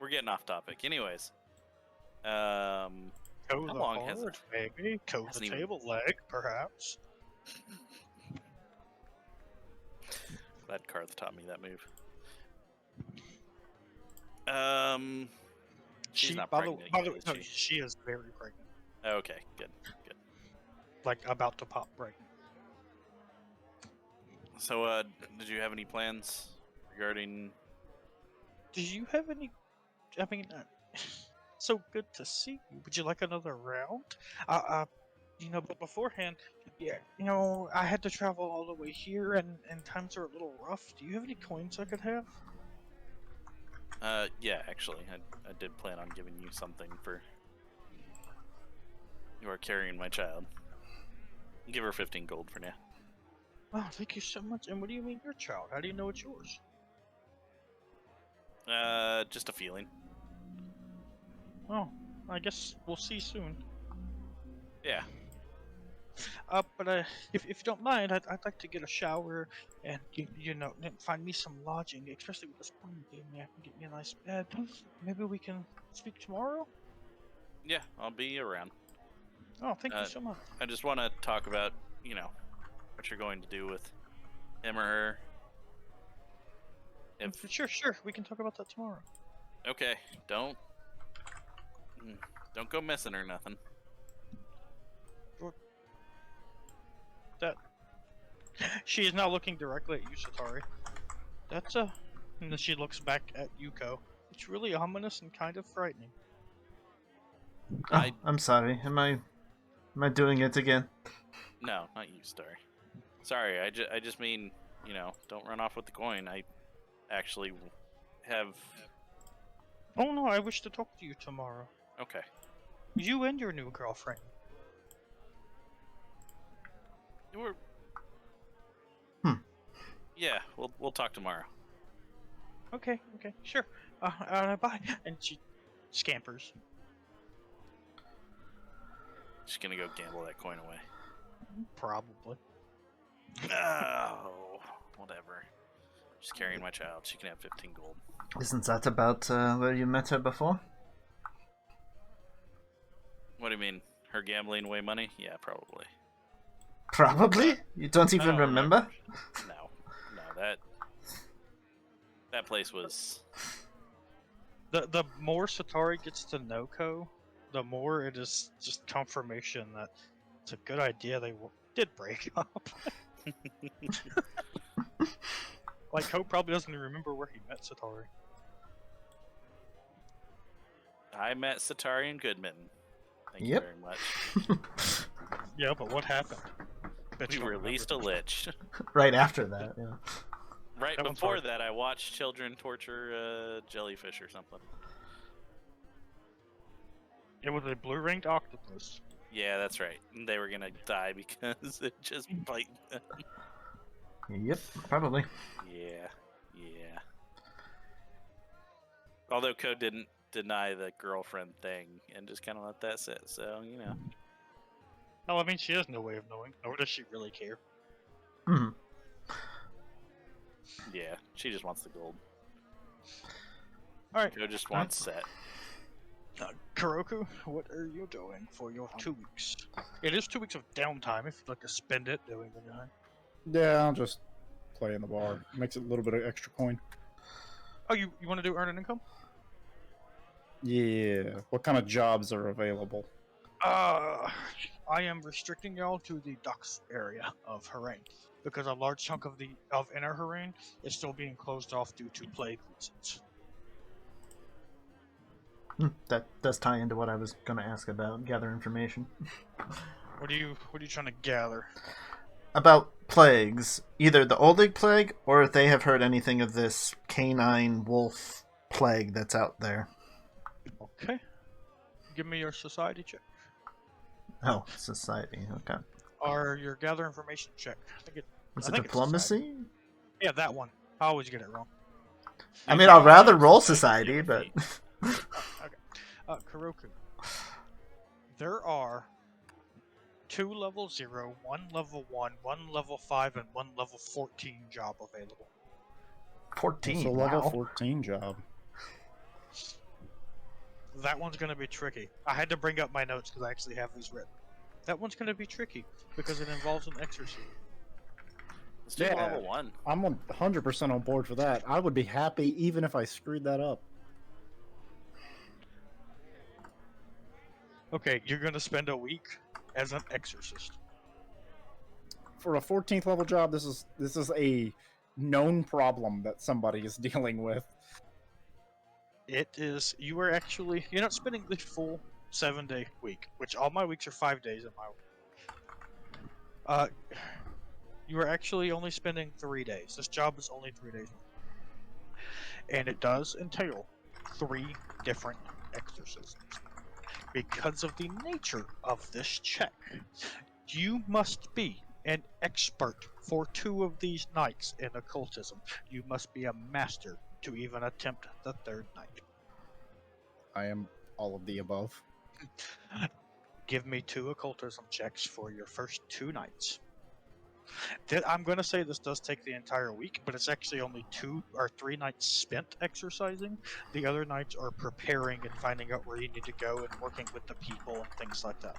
We're getting off topic. Anyways, Ko How the long has Hard, it- maybe. Ko the hasn't even- Table Leg, perhaps. glad Karth taught me that move. She's not by pregnant the yet, way, is no, she? she is very pregnant. Okay, good. Like, about to pop pregnant. So, did you have any plans regarding? Do you have any? I mean, so good to see you. Would you like another round? But beforehand, yeah, I had to travel all the way here, and times are a little rough. Do you have any coins I could have? Yeah, actually, I did plan on giving you something for. You are carrying my child. Give her 15 gold for now. Oh, thank you so much. And what do you mean your child? How do you know it's yours? Just a feeling. Oh, I guess we'll see soon. Yeah. But if you don't mind, I'd like to get a shower and then find me some lodging, especially with this one you gave me. I can get me a nice bed. Maybe we can speak tomorrow. Yeah, I'll be around. Oh, thank you so much. I just want to talk about, what you're going to do with him or her. Sure. We can talk about that tomorrow. Okay, don't go missing or nothing. She is now looking directly at you, Setari. That's and then she looks back at Yuko. It's really ominous and kind of frightening. Oh, I'm sorry. Am I doing it again? No, not you, Sorry, I just mean, don't run off with the coin. I actually have. Oh no, I wish to talk to you tomorrow. Okay. You and your new girlfriend. We're. Yeah, we'll talk tomorrow. Okay, sure. Bye. And she scampers. She's gonna go gamble that coin away. Probably. Oh, whatever. She's carrying my child. She can have 15 gold. Isn't that about where you met her before? What do you mean? Her gambling away money? Yeah, probably. Probably? You don't I even don't remember? No, that place was. The more Setari gets to know Ko, the more it is just confirmation that it's a good idea they did break up. Like, Hope probably doesn't even remember where he met Setari. I met Setari and Goodmitten. Thank Yep. you very much. Yeah, but what happened? Bet We you don't released a remember. lich. Right after that, yeah. Right That one's before hard. that, I watched children torture jellyfish or something. It was a blue-ringed octopus. Yeah, that's right. They were gonna die because it just bite them. Yep, probably. Yeah, yeah. Although Code didn't deny the girlfriend thing and just kind of let that sit, so you know. No, I mean, she has no way of knowing, nor does she really care. Hmm. Yeah, she just wants the gold. Alright, Code just wants set. Kuroku, what are you doing for your 2 weeks? It is 2 weeks of downtime if you'd like to spend it doing anything. Yeah, I'll just play in the bar. Makes it a little bit of extra coin. Oh, you want to do earn an income? Yeah. What kind of jobs are available? I am restricting y'all to the docks area of Harane because a large chunk of inner Harane is still being closed off due to plague reasons. That does tie into what I was going to ask about, gather information. What are you trying to gather? About plagues, either the Old League plague, or if they have heard anything of this canine wolf plague that's out there. Okay. Give me your society check. Oh, society, okay. Or your gather information check. I think Is I it think it's society. diplomacy? Yeah, that one. I always get it wrong. I mean, I'll rather roll Society, society, but... Okay. Kuroku. There are 2 level 0, 1 level 1, 1 level 5, and 1 level 14 job available. 14, It's a level wow. 14 job. That one's going to be tricky. I had to bring up my notes because I actually have these written. That one's going to be tricky because it involves an exorcism. Let's do Yeah. level 1. I'm 100% on board for that. I would be happy even if I screwed that up. Okay, you're going to spend a week as an exorcist. For a 14th level job, this is a known problem that somebody is dealing with. It is. You're not spending the full 7-day week, which all my weeks are 5 days in my week. You are actually only spending 3 days. This job is only 3 days. And it does entail 3 different exorcisms. Because of the nature of this check, you must be an expert for 2 of these nights in occultism. You must be a master to even attempt the 3rd night. I am all of the above. Give me 2 occultism checks for your first 2 nights. I'm going to say this does take the entire week, but it's actually only 2 or 3 nights spent exercising. The other nights are preparing and finding out where you need to go and working with the people and things like that.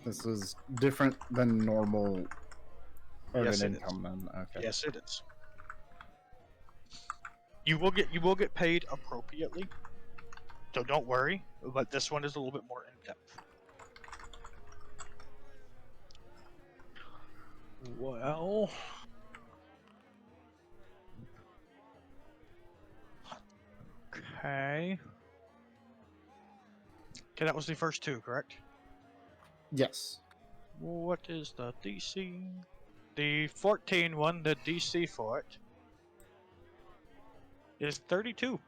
This is different than normal earned Yes, it income then. Okay. Yes, it is. You will get paid appropriately, so don't worry. But this one is a little bit more in depth. Well, okay. Okay, that was the first 2, correct? Yes. What is the DC? The 14 one, the DC for it, is 32.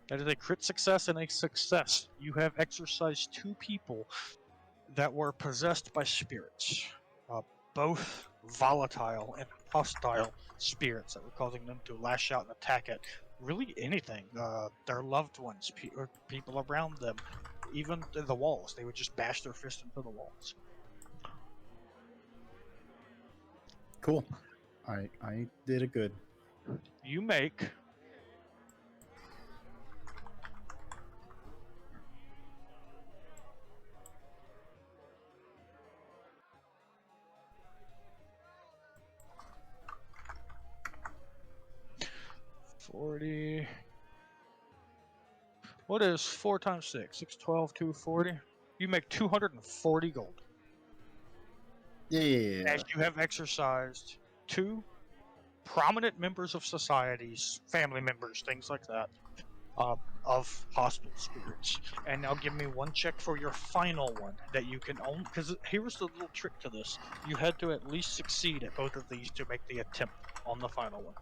That is a crit success and a success. You have exorcised 2 people that were possessed by spirits. Both volatile and hostile spirits that were causing them to lash out and attack at really anything. Their loved ones, or people around them, even the walls. They would just bash their fist into the walls. Cool. I did it good. You make $40. What is 4 times 6? 612, 240. You make 240 gold. Yeah. As you have exercised 2 prominent members of societies, family members, things like that, of hostile spirits. And now give me 1 check for your final one that you can own. Because here's the little trick to this: you had to at least succeed at both of these to make the attempt on the final one.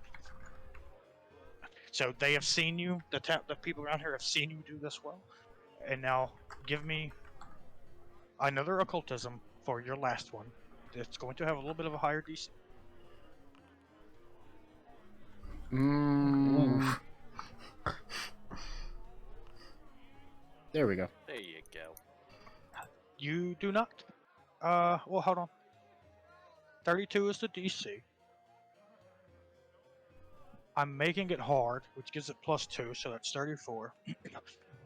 So they have seen you. The people around here have seen you do this well. And now give me another occultism for your last one. It's going to have a little bit of a higher DC. Mm, there we go. There you go. You do not. Well, hold on. 32 is the DC. I'm making it hard, which gives it +2, so that's 34.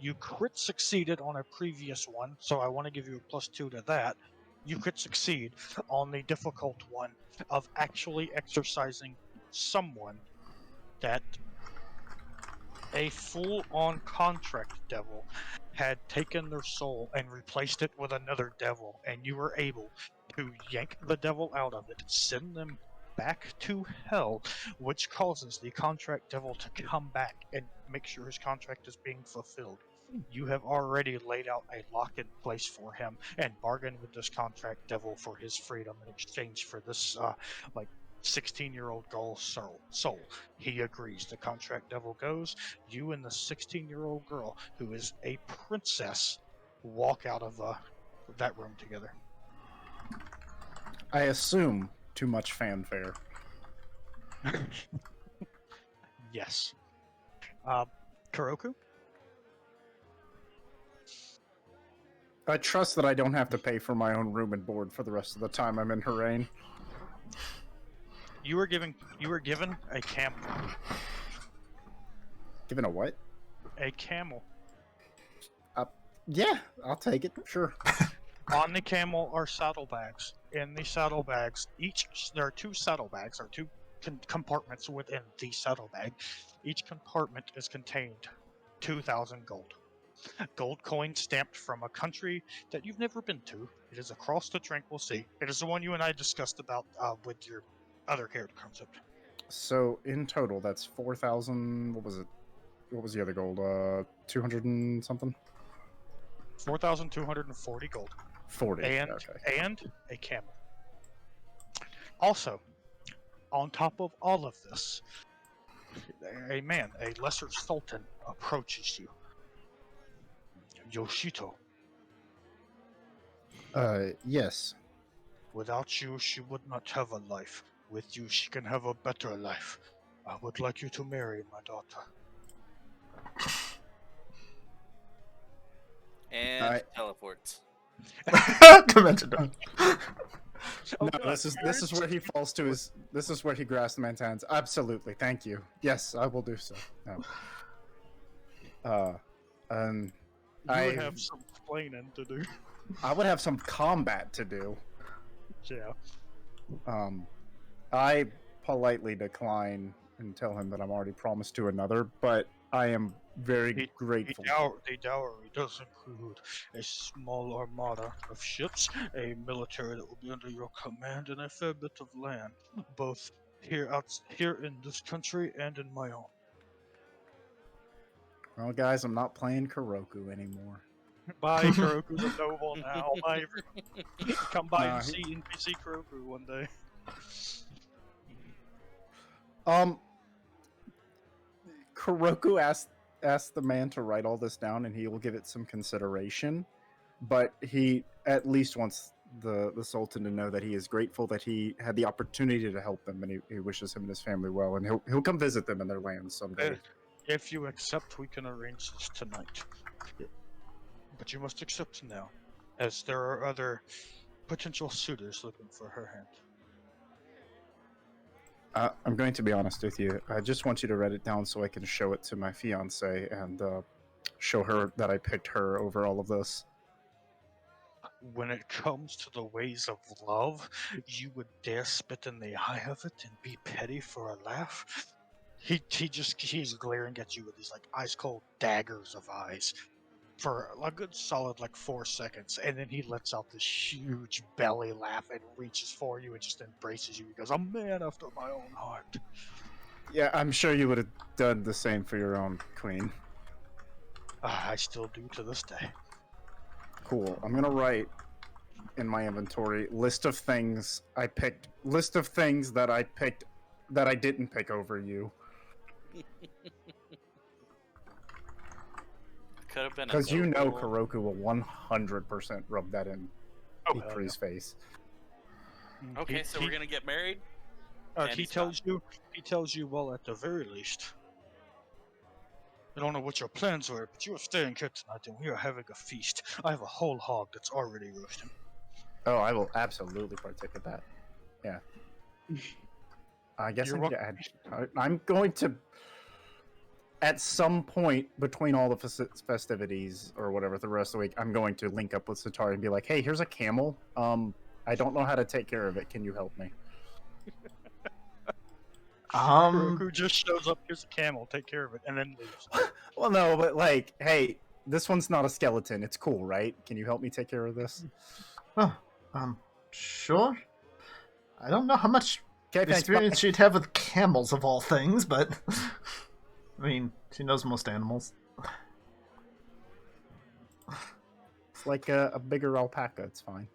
You crit succeeded on a previous one, so I want to give you a +2 to that. You could succeed on the difficult one of actually exercising someone that a full-on contract devil had taken their soul and replaced it with another devil, and you were able to yank the devil out of it, send them back to hell, which causes the contract devil to come back and make sure his contract is being fulfilled. You have already laid out a lock in place for him and bargained with this contract devil for his freedom in exchange for this, 16-year-old girl soul. He agrees. The contract devil goes. You and the 16-year-old girl, who is a princess, walk out of that room together. I assume too much fanfare. Yes. Kuroku? I trust that I don't have to pay for my own room and board for the rest of the time I'm in her reign. You were given a camel. Given a what? A camel. Yeah, I'll take it. Sure. On the camel are saddlebags. In the saddlebags, there are 2 saddlebags, or 2 compartments within the saddlebag. Each compartment is contained 2,000 gold. Gold coin stamped from a country that you've never been to. It is across the Tranquil Sea. It is the one you and I discussed about with your other character concept. So in total, that's 4,000. What was it? What was the other gold? 200 and something. 4,240 gold. 40. And Okay. and a camel. Also, on top of all of this, a lesser sultan, approaches you. Yoshito. Yes. Without you, she would not have a life. With you, she can have a better life. I would like you to marry my daughter. And teleports. Dimension door. No, this is where he falls to his. This is where he grasps the man's hands. Absolutely, thank you. Yes, I will do so. No. You would have some explaining to do. I would have some combat to do. Yeah. I politely decline and tell him that I'm already promised to another, but I am very grateful. The dowry does include a small armada of ships, a military that will be under your command, and a fair bit of land, both here in this country and in my own. Well, guys, I'm not playing Kuroku anymore. Bye, Kuroku's a noble now. Bye. Come by and see NPC Kuroku one day. Kuroku asked the man to write all this down, and he will give it some consideration. But he at least wants the Sultan to know that he is grateful that he had the opportunity to help them, and he wishes him and his family well, and he'll come visit them in their lands someday. If you accept, we can arrange this tonight. But you must accept now, as there are other potential suitors looking for her hand. I'm going to be honest with you. I just want you to write it down so I can show it to my fiance and show her that I picked her over all of this. When it comes to the ways of love, you would dare spit in the eye of it and be petty for a laugh? He's glaring at you with these like ice cold daggers of eyes for a good solid like 4 seconds, and then he lets out this huge belly laugh and reaches for you and just embraces you. He goes, "A man after my own heart." Yeah, I'm sure you would have done the same for your own queen. I still do to this day. Cool. I'm gonna write in my inventory list of things I picked. List of things that I picked that I didn't pick over you. Could have been Because you know noble. Kuroku will 100% rub that in Oh, hell Ikrie's face. Okay, so we're gonna get married. and He he's tells you, well, at the very least, I don't know what your plans were, but you are staying here tonight, and we are having a feast. I have a whole hog that's already roasting. Oh, I will absolutely partake of that. Yeah. I guess You're I need to add. I'm going to. At some point between all the festivities or whatever the rest of the week, I'm going to link up with Setari and be like, "Hey, here's a camel. I don't know how to take care of it. Can you help me?" Kuroku just shows up, here's a camel, take care of it, and then leaves. Well, no, but like, hey, this one's not a skeleton. It's cool, right? Can you help me take care of this? Oh, sure. I don't know how much Okay, thanks. experience Bye. she'd have with camels of all things, but I mean, she knows most animals. It's like a bigger alpaca. It's fine.